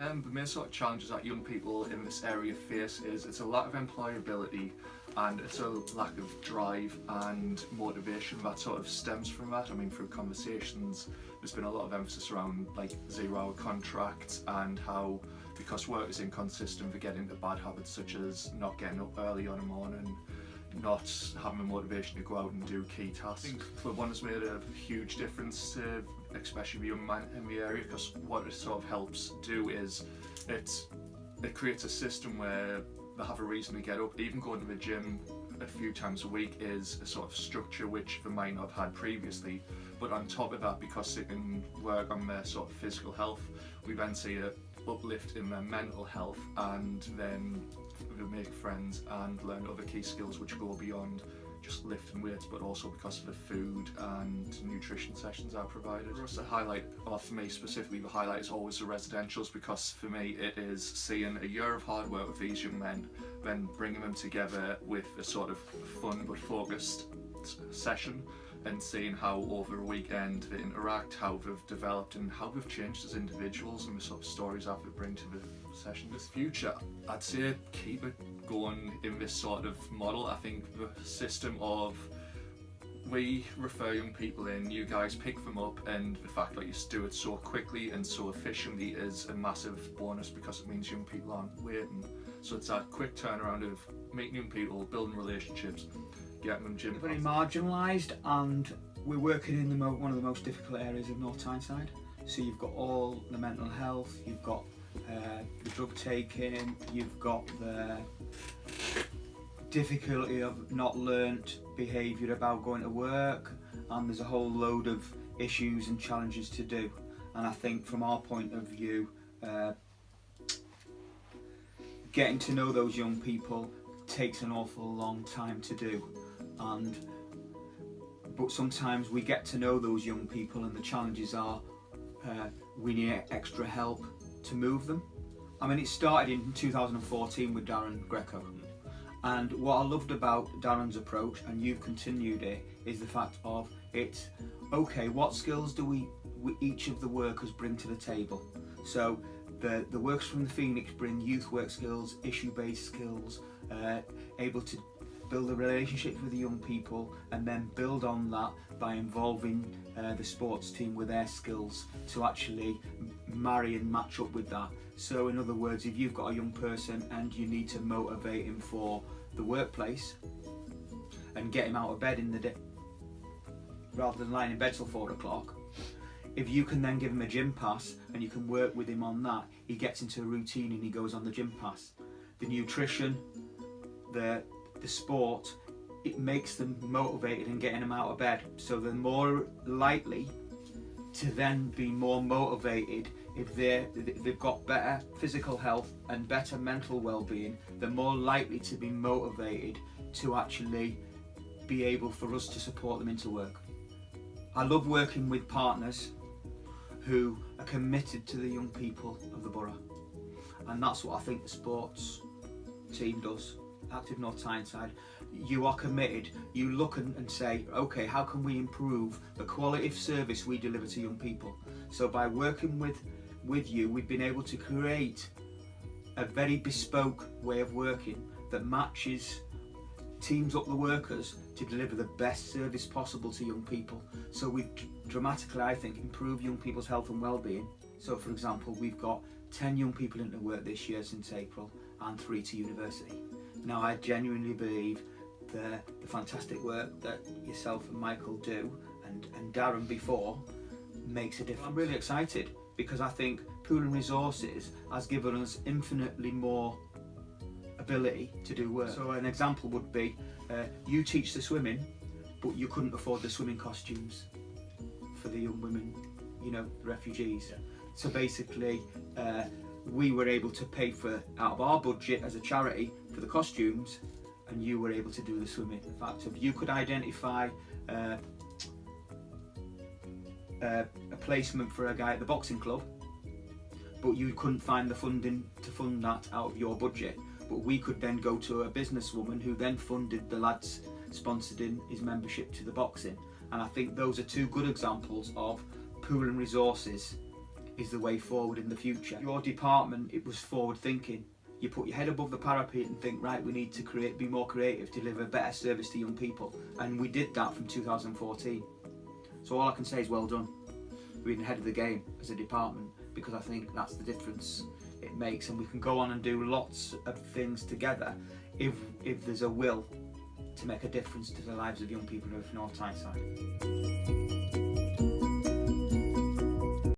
The main sort of challenges that young people in this area face is it's a lack of employability, and it's a lack of drive and motivation that sort of stems from that. I mean, through conversations, there's been a lot of emphasis around like 0-hour contracts and how, because work is inconsistent, they get into bad habits such as not getting up early on a morning, not having the motivation to go out and do key tasks. I think Club 1 has made a huge difference to especially the young man in the area, because what it sort of helps do is it creates a system where they have a reason to get up. Even going to the gym a few times a week is a sort of structure which they might not have had previously, but on top of that, because they can work on their sort of physical health, we then see a uplift in their mental health, and then they make friends and learn other key skills which go beyond just lifting weights, but also because of the food and nutrition sessions are provided. For us to highlight, or for me specifically, the highlight is always the residentials, because for me it is seeing a year of hard work with these young men, then bringing them together with a sort of fun but focused session, and seeing how over a weekend they interact, how they've developed and how they've changed as individuals, and the sort of stories that they bring to the session. In the future, I'd say keep it going in this sort of model. I think the system of we refer young people in, you guys pick them up, and the fact that you do it so quickly and so efficiently is a massive bonus, because it means young people aren't waiting. So it's that quick turnaround of meeting young people, building relationships, getting them gym. Very marginalised, and we're working in one of the most difficult areas of North Tyneside. So you've got all the mental health, you've got the drug taking, you've got the difficulty of not learnt behaviour about going to work, and there's a whole load of issues and challenges to do. And I think from our point of view, getting to know those young people takes an awful long time to do, but sometimes we get to know those young people, and the challenges are we need extra help to move them. I mean, it started in 2014 with Darren Greco, and what I loved about Darren's approach, and you've continued it, is the fact of it's okay, what skills do we each of the workers bring to the table? So the workers from the Phoenix bring youth work skills, issue-based skills, able to build a relationship with the young people, and then build on that by involving the sports team with their skills to actually marry and match up with that. So in other words, if you've got a young person and you need to motivate him for the workplace and get him out of bed in the day rather than lying in bed till 4 o'clock, if you can then give him a gym pass and you can work with him on that, he gets into a routine and he goes on the gym pass. The nutrition, the sport, it makes them motivated and getting them out of bed, so they're more likely to then be more motivated. If they've got better physical health and better mental well-being, they're more likely to be motivated to actually be able for us to support them into work. I love working with partners who are committed to the young people of the borough, and that's what I think the sports team does. Active North Tyneside, you are committed. You look and say, okay, how can we improve the quality of service we deliver to young people? So by working with you, we've been able to create a very bespoke way of working that matches, teams up the workers to deliver the best service possible to young people. So we've dramatically, I think, improved young people's health and well-being. So for example, we've got 10 young people into work this year since April, and 3 to university. Now, I genuinely believe the fantastic work that yourself and Michael do, and Darren before, makes a difference. I'm really excited because I think pooling resources has given us infinitely more ability to do work. So an example would be, you teach the swimming, but you couldn't afford the swimming costumes for the young women, you know, the refugees. So basically, we were able to pay for, out of our budget as a charity, for the costumes, and you were able to do the swimming. In fact, if you could identify a placement for a guy at the boxing club, but you couldn't find the funding to fund that out of your budget, but we could then go to a businesswoman who then funded the lads, sponsored in his membership to the boxing. And I think those are 2 good examples of pooling resources is the way forward in the future. Your department, it was forward thinking. You put your head above the parapet and think, right, we need to be more creative, deliver better service to young people. And we did that from 2014. So all I can say is well done. We're ahead of the game as a department, because I think that's the difference it makes, and we can go on and do lots of things together if there's a will to make a difference to the lives of young people of North Tyneside.